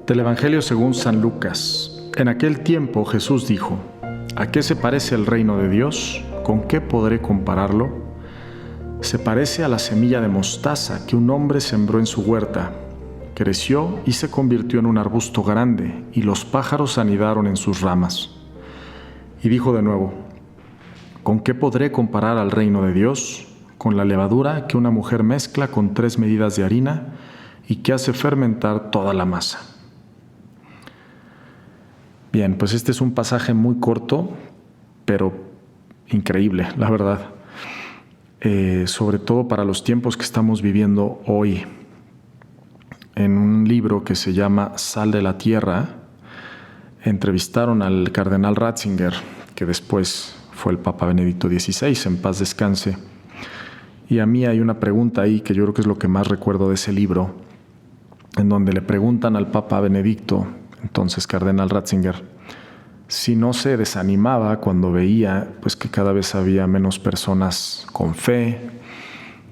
Del Evangelio según San Lucas. En aquel tiempo Jesús dijo: ¿A qué se parece el reino de Dios? ¿Con qué podré compararlo? Se parece a la semilla de mostaza que un hombre sembró en su huerta. Creció y se convirtió en un arbusto grande, y los pájaros anidaron en sus ramas. Y dijo de nuevo: ¿Con qué podré comparar al reino de Dios? Con la levadura que una mujer mezcla con 3 medidas de harina y que hace fermentar toda la masa. Bien, pues este es un pasaje muy corto, pero increíble, la verdad. Sobre todo para los tiempos que estamos viviendo hoy. En un libro que se llama Sal de la Tierra, entrevistaron al cardenal Ratzinger, que después fue el Papa Benedicto XVI, en paz descanse. Y a mí hay una pregunta ahí que yo creo que es lo que más recuerdo de ese libro, en donde le preguntan al Papa Benedicto, entonces cardenal Ratzinger, si no se desanimaba cuando veía pues que cada vez había menos personas con fe,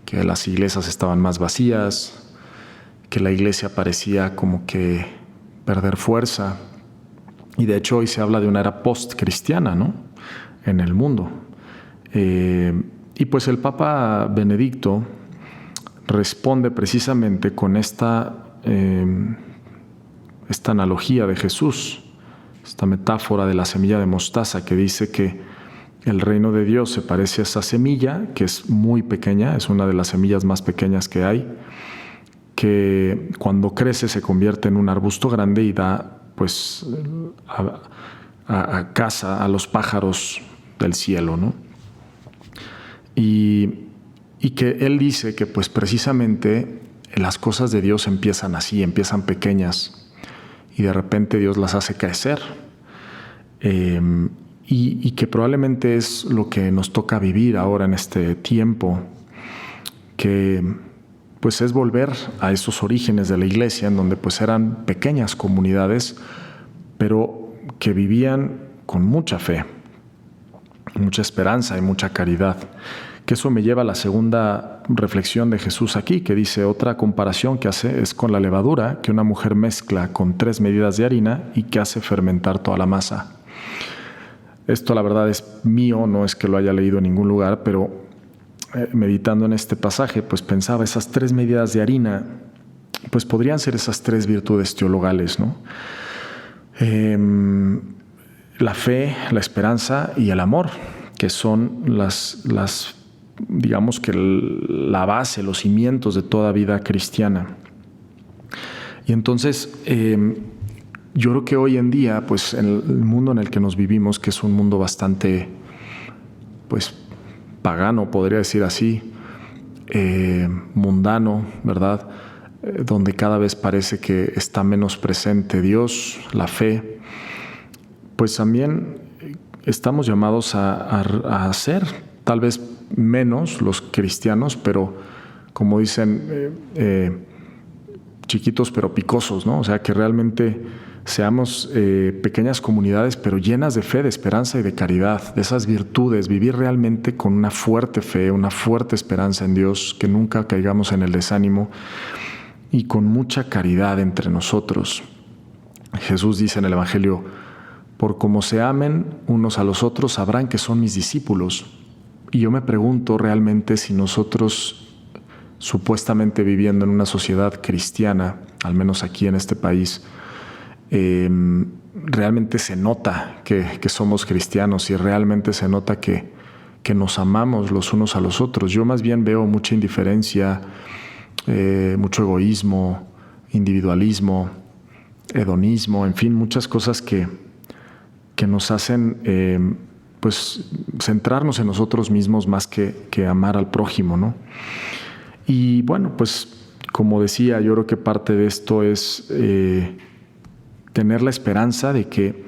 que las iglesias estaban más vacías, que la iglesia parecía como que perder fuerza. Y de hecho hoy se habla de una era post-cristiana, ¿no?, en el mundo. Y pues el Papa Benedicto responde precisamente con esta analogía de Jesús, esta metáfora de la semilla de mostaza que dice que el reino de Dios se parece a esa semilla, que es muy pequeña, es una de las semillas más pequeñas que hay, que cuando crece se convierte en un arbusto grande y da pues a caza a los pájaros del cielo, ¿no? Y que él dice que pues precisamente las cosas de Dios empiezan así, empiezan pequeñas y de repente Dios las hace crecer. Y que probablemente es lo que nos toca vivir ahora en este tiempo, que pues es volver a esos orígenes de la iglesia, en donde pues eran pequeñas comunidades, pero que vivían con mucha fe, mucha esperanza y mucha caridad. Que eso me lleva a la segunda reflexión de Jesús aquí, que dice: otra comparación que hace es con la levadura que una mujer mezcla con 3 medidas de harina y que hace fermentar toda la masa. Esto la verdad es mío, no es que lo haya leído en ningún lugar, pero meditando en este pasaje, pues pensaba, esas 3 medidas de harina, pues podrían ser esas 3 virtudes teologales, ¿no? La fe, la esperanza y el amor, que son las digamos que la base, los cimientos de toda vida cristiana. Y entonces, yo creo que hoy en día, pues en el mundo en el que nos vivimos, que es un mundo bastante, pues, pagano, podría decir así, mundano, ¿verdad?, donde cada vez parece que está menos presente Dios, la fe, pues también estamos llamados a ser tal vez menos los cristianos, pero como dicen, chiquitos pero picosos, ¿no? O sea, que realmente seamos pequeñas comunidades, pero llenas de fe, de esperanza y de caridad, de esas virtudes, vivir realmente con una fuerte fe, una fuerte esperanza en Dios, que nunca caigamos en el desánimo y con mucha caridad entre nosotros. Jesús dice en el Evangelio: por como se amen unos a los otros, sabrán que son mis discípulos. Y yo me pregunto realmente si nosotros, supuestamente viviendo en una sociedad cristiana, al menos aquí en este país, realmente se nota que somos cristianos y realmente se nota que nos amamos los unos a los otros. Yo más bien veo mucha indiferencia, mucho egoísmo, individualismo, hedonismo, en fin, muchas cosas que nos hacen pues centrarnos en nosotros mismos más que amar al prójimo, ¿no? Y bueno, pues como decía, yo creo que parte de esto es tener la esperanza de que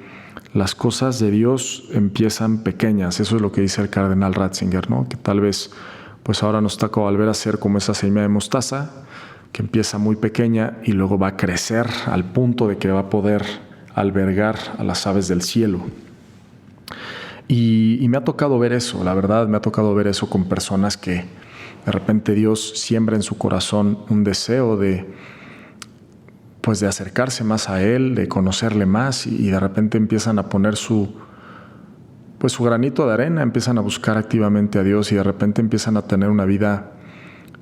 las cosas de Dios empiezan pequeñas. Eso es lo que dice el cardenal Ratzinger, ¿no? Que tal vez pues ahora nos toca volver a ser como esa semilla de mostaza, que empieza muy pequeña y luego va a crecer al punto de que va a poder albergar a las aves del cielo. Y me ha tocado ver eso, la verdad, me ha tocado ver eso con personas que de repente Dios siembra en su corazón un deseo de pues de acercarse más a Él, de conocerle más, y de repente empiezan a poner su granito de arena, empiezan a buscar activamente a Dios y de repente empiezan a tener una vida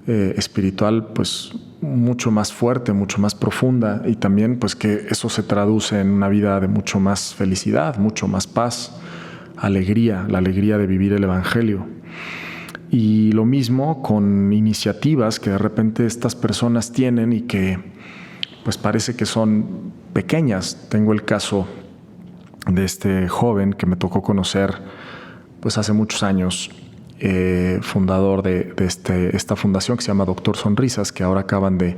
espiritual pues mucho más fuerte, mucho más profunda, y también pues que eso se traduce en una vida de mucho más felicidad, mucho más paz, alegría, la alegría de vivir el Evangelio. Y lo mismo con iniciativas que de repente estas personas tienen y que pues parece que son pequeñas. Tengo el caso de este joven que me tocó conocer pues hace muchos años, fundador de esta fundación que se llama Doctor Sonrisas, que ahora acaban de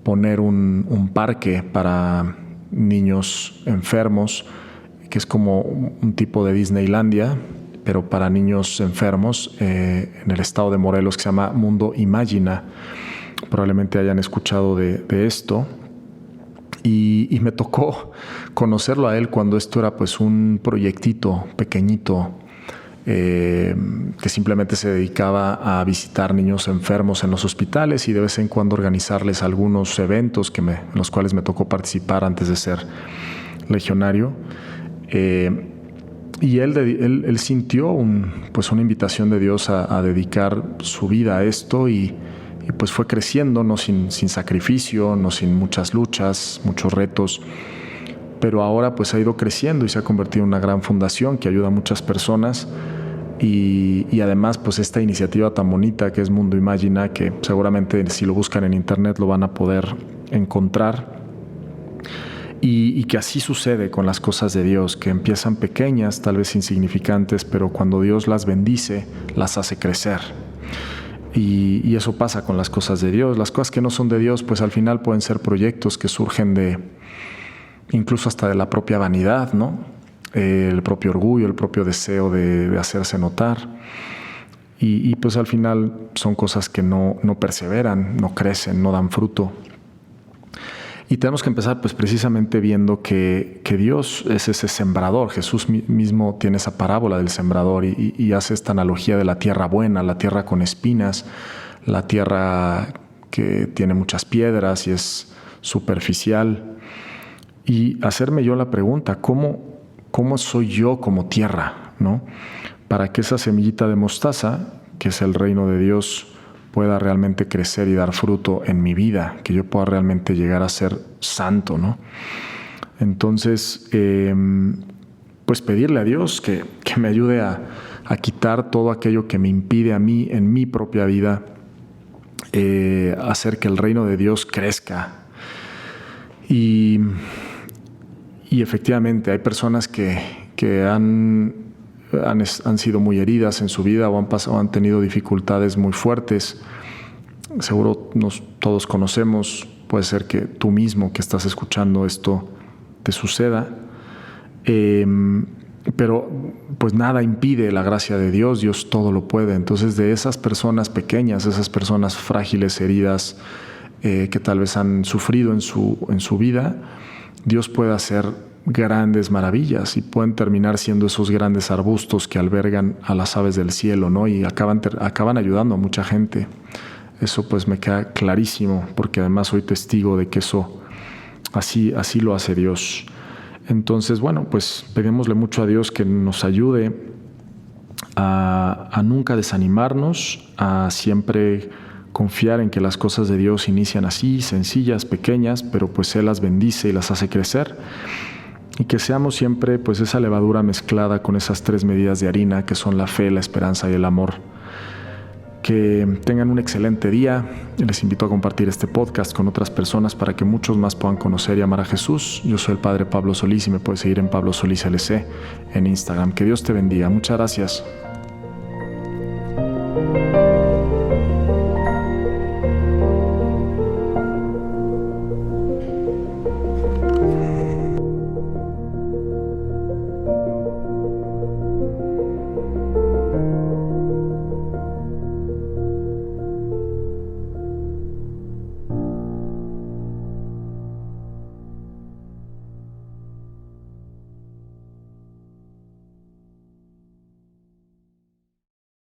poner un parque para niños enfermos, que es como un tipo de Disneylandia, pero para niños enfermos, en el estado de Morelos, que se llama Mundo Imagina. Probablemente hayan escuchado de esto. Y me tocó conocerlo a él cuando esto era pues un proyectito pequeñito, que simplemente se dedicaba a visitar niños enfermos en los hospitales y de vez en cuando organizarles algunos eventos en los cuales me tocó participar antes de ser legionario. Y él sintió una invitación de Dios a dedicar su vida a esto y pues fue creciendo, no sin sacrificio, no sin muchas luchas, muchos retos, pero ahora pues ha ido creciendo y se ha convertido en una gran fundación que ayuda a muchas personas. Y además pues esta iniciativa tan bonita que es Mundo Imagina, que seguramente si lo buscan en internet lo van a poder encontrar, y que así sucede con las cosas de Dios, que empiezan pequeñas, tal vez insignificantes, pero cuando Dios las bendice, las hace crecer. Y eso pasa con las cosas de Dios. Las cosas que no son de Dios, pues al final pueden ser proyectos que surgen incluso hasta de la propia vanidad, ¿no? El propio orgullo, el propio deseo de hacerse notar. Y pues al final son cosas que no perseveran, no crecen, no dan fruto. Y tenemos que empezar pues precisamente viendo que Dios es ese sembrador. Jesús mismo tiene esa parábola del sembrador y hace esta analogía de la tierra buena, la tierra con espinas, la tierra que tiene muchas piedras y es superficial. Y hacerme yo la pregunta, ¿cómo soy yo como tierra, ¿no? Para que esa semillita de mostaza, que es el reino de Dios, pueda realmente crecer y dar fruto en mi vida, que yo pueda realmente llegar a ser santo, ¿no? Entonces, pues pedirle a Dios que me ayude a quitar todo aquello que me impide a mí en mi propia vida, hacer que el reino de Dios crezca. Y efectivamente hay personas que han sido muy heridas en su vida o han tenido dificultades muy fuertes. Seguro todos conocemos, puede ser que tú mismo que estás escuchando esto te suceda, pero pues nada impide la gracia de Dios. Dios todo lo puede. Entonces de esas personas pequeñas, esas personas frágiles, heridas, que tal vez han sufrido en su vida, Dios puede hacer grandes maravillas y pueden terminar siendo esos grandes arbustos que albergan a las aves del cielo, ¿no? Y acaban ayudando a mucha gente. Eso pues me queda clarísimo, porque además soy testigo de que eso así lo hace Dios. Entonces, bueno, pues pedimosle mucho a Dios que nos ayude a nunca desanimarnos, a siempre confiar en que las cosas de Dios inician así, sencillas, pequeñas, pero pues Él las bendice y las hace crecer. Y que seamos siempre pues esa levadura mezclada con esas 3 medidas de harina que son la fe, la esperanza y el amor. Que tengan un excelente día. Les invito a compartir este podcast con otras personas para que muchos más puedan conocer y amar a Jesús. Yo soy el Padre Pablo Solís y me puedes seguir en Pablo Solís LC en Instagram. Que Dios te bendiga. Muchas gracias.